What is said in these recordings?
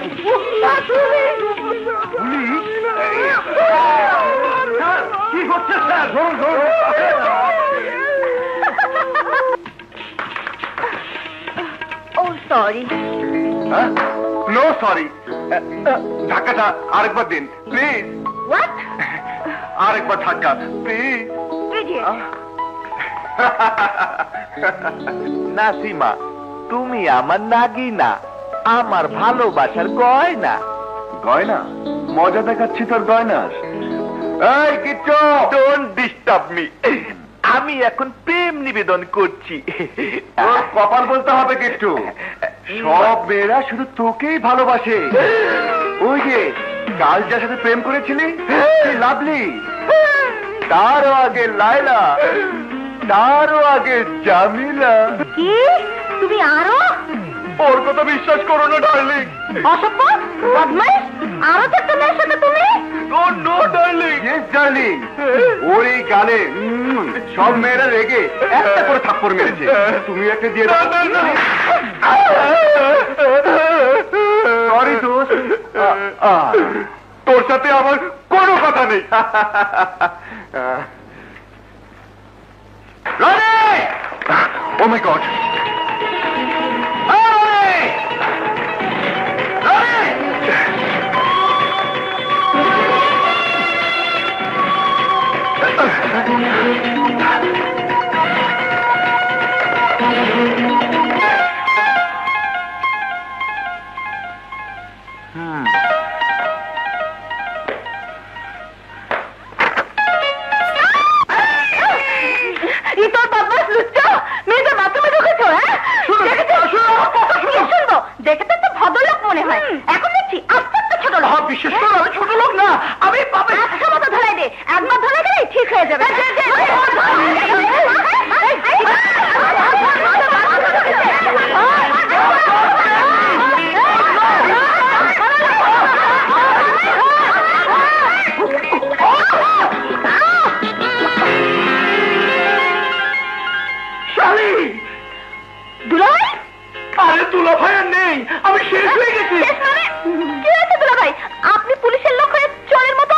নাকি? কি হচ্ছে স্যার? ও সরি। নো সরি, ধাক্কাটা আরেকবার দিন প্লিজ। হোয়াট? আরেকবার ধাক্কা প্লিজ। নাসিমা, তুমি আমার নাগিনা, আমার ভালোবাসার গয়না। গয়না? মজা দেখাচ্ছি তোর গয়না। এই কিচ্ছু, ডোন্ট ডিস্টার্ব মি। আমি এখন প্রেম নিবেদন করছি। তোর কপাল বলতে হবে কিচ্ছু। সব মেয়েরা শুধু তোকেই ভালোবাসে। ওই যে কাল যার সাথে প্রেম করেছিলি, লাভলি, তারও আগে লায়লা, তারও আগে জামিলা। কি? তুমি আরো? ওর কথা বিশ্বাস করো না ডার্লিং। অসভ্য, বদমাইশ, আরো একটা মেয়ের সাথে তুমি? No no darling. Yes darling. ওর এই গালে সব মেয়েরা রেগে একটা করে থাপ্পড় মেরেছে। তুমি একটা দিয়ে দাও। সরি দোস্ত, তোর সাথে আমার কোনো কথা নেই। ও মাই গড, দেখে তো একটা ভদ্রলোক মনে হয়, এখন দেখছি আস্তে আস্তে ছোট লোক। বিশেষ করে আমি ছোট লোক না, আমি আচ্ছা মতো ধরাই দে, একবার ধরাই গেলে ঠিক হয়ে যাবে। দুলাভাই? আরে দুলা ভাই আর নেই, আমি শেষ হয়ে গেছি। কি হয়েছে দুলাভাই? আপনি পুলিশের লোক হয়ে চোরের মতো?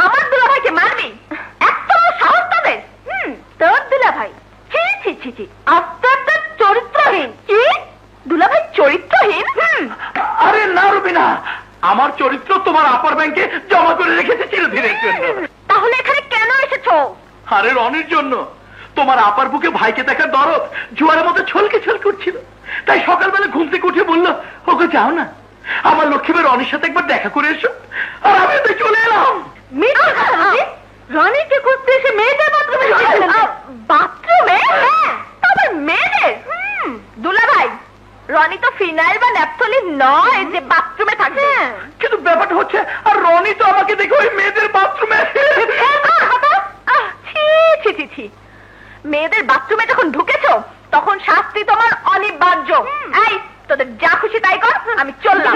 আমার দুলাভাইকে মারবি? এত সাহস তাদের? তোর দুলাভাই? ছি ছি ছি ছি, আস্তে আস্তে চরিত্রহীন। কি? দুলাভাই চরিত্রহীন? আরে না রুবিনা, আমার চরিত্র তোমার আপার ব্যাংকে জমা করে রেখেছে চিরদিনের জন্য। তাহলে এখানে কেন এসেছো? আরে রনির জন্য। তোমার আপার বুকে ভাইকে দেখার দরদ জোয়ারের মতো ছলকে ছল করছিল, তাই সকালবেলা ঘুম থেকে উঠে বললো, ওকে যাও না, আমার লক্ষ্মী রনির সাথে একবার দেখা করে এসো। আর আমি তো চলে এলাম। রনিকে খুঁজতে এসে মেয়েদের বাথরুমে ঢুকেছিলেন? বাথরুমে? তবে মেয়েদের? দুলাভাই, রনি তো ফিনাইল বা ন্যাপথলিন নয় যে বাথরুমে থাকবে। কিন্তু ব্যাপারটা হচ্ছে, আর রনি তো আমাকে দেখে ওই মেয়েদের বাথরুমে। মেয়েদের বাথরুমে যখন ঢুকেছো তখন শাস্তি তোমার অনিবার্য। এই, তোদের যা খুশি তাই কর, আমি চললাম।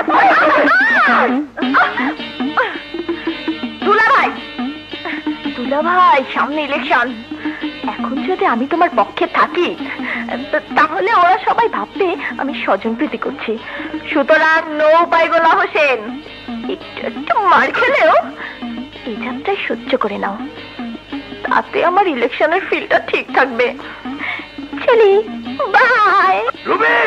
দুলাভাই, দুলাভাই, সামনে ইলেকশন। এখন যদি আমি তোমার পক্ষে থাকি তাহলে ওরা সবাই ভাববে আমি স্বজনপ্রীতি করছি। সুতরাং নো উপায় গোলা হোসেন, একটু একটু মার খেলেও এই যাত্রায় সহ্য করে নাও, তাতে আমার ইলেকশনের ফিলটা ঠিক থাকবে। চলি, বাই। রুবি,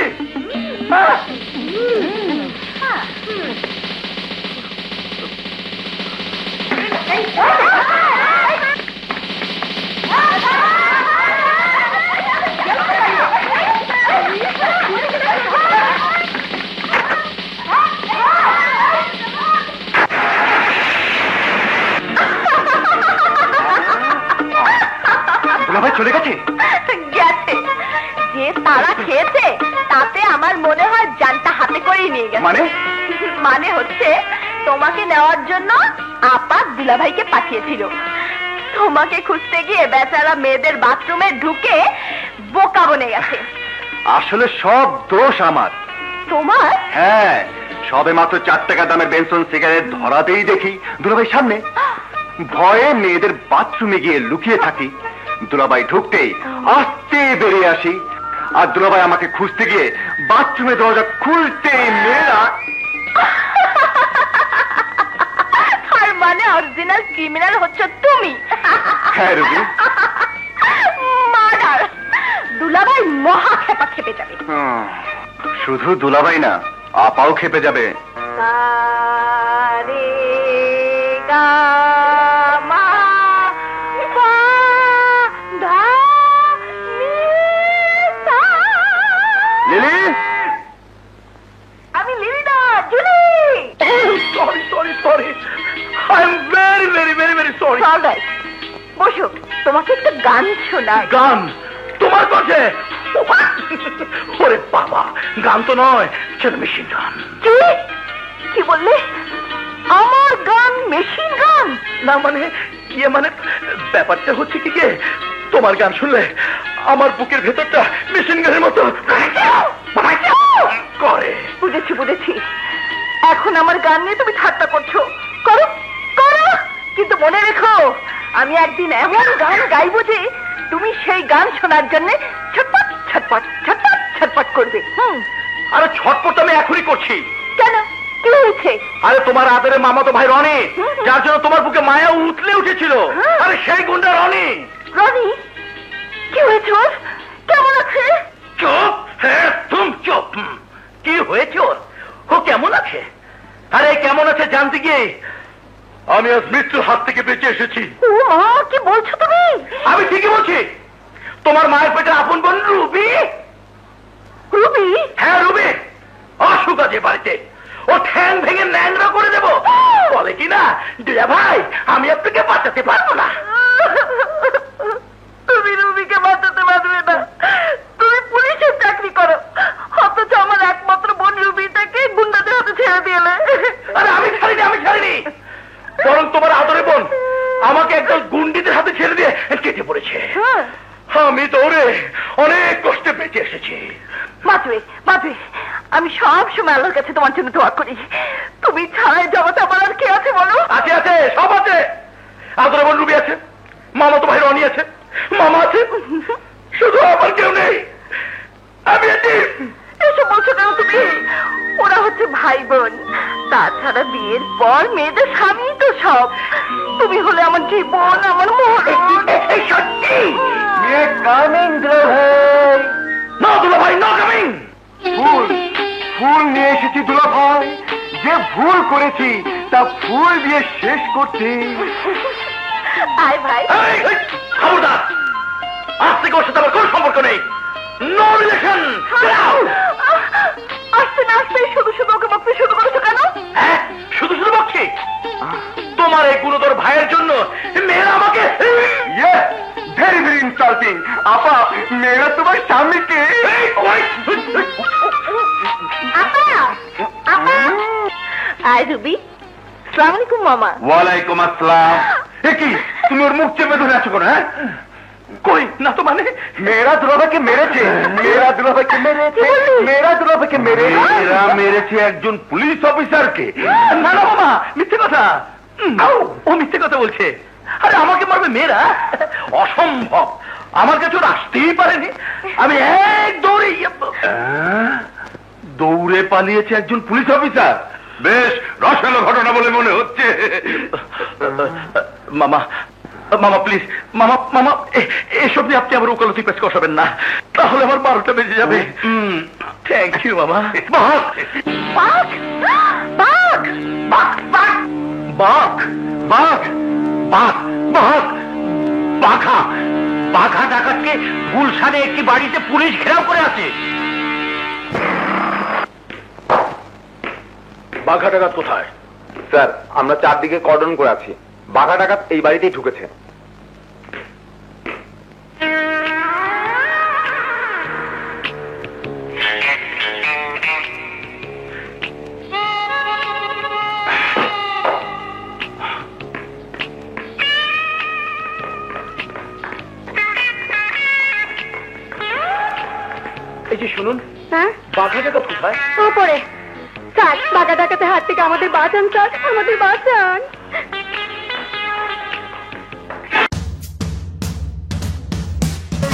দুলাভাই চলে গেছে? গেছে। যে তারা খেয়েছে তাতে আমার মনে হয় জানটা হাতে করেই নিয়ে গেছে। মানে হচ্ছে তোমাকে নেওয়ার জন্য আপা দুলাভাইকে পাঠিয়েছিল। তোমাকে খুঁজতে গিয়ে বেচারা মেয়েদের বাথরুমে ঢুকে বোকা বনে গেছে। আসলে সব দোষ আমার। তোমার? হ্যাঁ, সবে মাত্র 4 টাকা দামের বেনসন সিগারেট ধরাতেই দেখি দুলাভাই সামনে। ভয়ে মেয়েদের বাথরুমে গিয়ে লুকিয়ে থাকি। দুলাভাই ঢুকতেই আস্তে বেরিয়ে আসি, আর দুলাভাই আমাকে খুঁজতে গিয়ে বাথরুমে দরজা খুলতেই মেয়েরা তার মানে অরিজিনাল ক্রিমিনাল হচ্ছে তুমি। হ্যাঁ রুবি। মার্ডার। দুলাভাই মহা খেপা খেপে যাবে। শুধু দুলাভাই না, আপাও খেপে যাবে। রে গা মা পা ধা নি সা। লিলি, আমি লিলি না, Julie. Sorry I am very very very very sorry. Alright, বসো, তোমাকে একটা গান শোনাই। গান তোমার কাছে? ওরে বাবা, গান তো নয়, ছেলে মেশিন গান। কি কি বললে? আমার গান মেশিন গান? না মানে মানে ব্যাপারটা হচ্ছে কি গে, তোমার গান শুনলে আমার বুকের ভেতরটা মেশিন গানের মতো করে। বুঝেছি বুঝেছি, এখন আমার গান নিয়ে তুমি ঠাট্টা করছো। করো করো, কিন্তু মনে রেখো আমি একদিন এমন গান গাইবো যে তুমি সেই গান শোনার জন্য ছটপট ছটপট ছটপট ছটপট করবে। আরে ছটপট আমি এখনই করছি। কেন, কি হয়েছে? আরে তোমার আদরের মামাতো ভাই রনি, যার জন্য তোমার বুকে মায়া উতলে উঠেছিল, আরে সেই গুন্ডা রনি। রনি? কি হয়েছে ওর? কেমন আছে? চুপ, হ্যাঁ তুম চুপ। কি হয়েছে ওর? ও কেমন আছে? আরে কেমন আছে জানতে গিয়ে আমি আজ মৃত্যুর হাত থেকে বেঁচে এসেছি। ও মা, কি বলছো তুমি? আমি ঠিকই বলছি। তোমার মায়ের পেটে আপন বোন রুবি। রুবি? হ্যাঁ রুবি, অসুখ আছে বাড়িতে, ও ঠ্যাং ভেঙে ন্যাংরা করে দেব। বলে কি না, দিদা ভাই আমি আপনাকে বাঁচাতে পারবো না। তুমি রুবিকে বাঁচাতে পারবে না, তুমি পুলিশের চাকরি করো, অথচ আমার একমাত্র বোন রুবিটাকে গুন্ডাদের হাতে ছেড়ে দিলে। আরে আমি ছাড়িনি, বরং তোমার আদরে বোন আমাকে একদল গুন্ডিদের হাতে ছেড়ে দিয়ে কেটে পড়েছে। আমি তো ওরে অনেক কষ্টে বেঁচে এসেছি। বাঁচবে বাঁচবে, আমি সব সময় আল্লাহর কাছে তোমার জন্য দোয়া করি। তুমি ছাড়াই জগতে আমার আর কে আছে বলো? আছে আছে, সব আছে। আদরে বোন রুবি আছে, মামাতো ভাই রনি আছে, মামা আছে, শুধু আমার কেউ নেই। আমি এতিম। এসব বলছো কেন তুমি? ওরা হচ্ছে ভাই বোন, তাছাড়া বিয়ের পর মেয়েদের স্বামী তো সব। তুমি হলে আমার জীবন, আমার মরণ। এই সত্যি? কামিং দুলাভাই। না দুলাভাই, নো কামিং। ফুল ফুল নিয়ে এসেছি দুলাভাই, যে ভুল করেছি তা ফুল দিয়ে শেষ করতে। আয় ভাই। খবরদার, আজ থেকে ওর সাথে আমার কোনো সম্পর্ক নেই। No relation. আসতে না আসতে শুধু শুধু ওকে বকতে শুরু করেছো কেন? হ্যাঁ, শুধু শুধু বকছি। তোমার এই গুণধর ভাইয়ের জন্য মেয়েরা আমাকে ভেরি ভেরি ইনসাল্টিং। আপা, মেয়েরা তোমার স্বামীকে। আপা আপা। আয় রুবি। আসসালামু আলাইকুম মামা। ওয়ালাইকুম আসসালাম। কি তুমি ওর মুখ চেপে ধরে আছো কেন? হ্যাঁ, কই না তো মানে মেয়েরা দুলাভাইকে মেরেছে, মেয়েরা দুলাভাইকে মেরেছে, মেয়েরা দুলাভাইকে মেরেছে। এরা মেরেছে একজন পুলিশ অফিসারকে। না না মামা, মিথ্যে কথা। ও মিথ্যে কথা বলছে। আরে আমাকে মারবে মেয়েরা? অসম্ভব, আমার কাছে ওরা আসতেই পারেনি। আমি এক দৌড়ে দৌড়ে পালিয়েছে একজন পুলিশ অফিসার। বেশ রসালো ঘটনা বলে মনে হচ্ছে। মামা মামা প্লিজ, মামা মামা এসব নিয়ে আপনি আমার ওকালতি পেশ কষাবেন না, তাহলে আমার 12টা বেজে যাবে। থ্যাংক ইউ মামা। বাঘ বাঘ বাঘ বাঘ বাঘ বাঘ বাঘ বাঘ বাঘা বাঘা ডাকাতকে গুলশানে একটি বাড়িতে পুলিশ ঘেরাও করে আছে। বাঘা ডাকাত কোথায়? স্যার, আমরা চারদিকে কর্ডন করে আছি। বাঘা ডাকাত এই বাড়িতেই ঢুকেছে। এই যে শুনুন, হ্যাঁ, বাঘা ডাকাত কোথায়? ওপরে। স্যার, বাঘা ডাকাতের হাত থেকে আমাদের বাঁচান স্যার, আমাদের বাঁচান।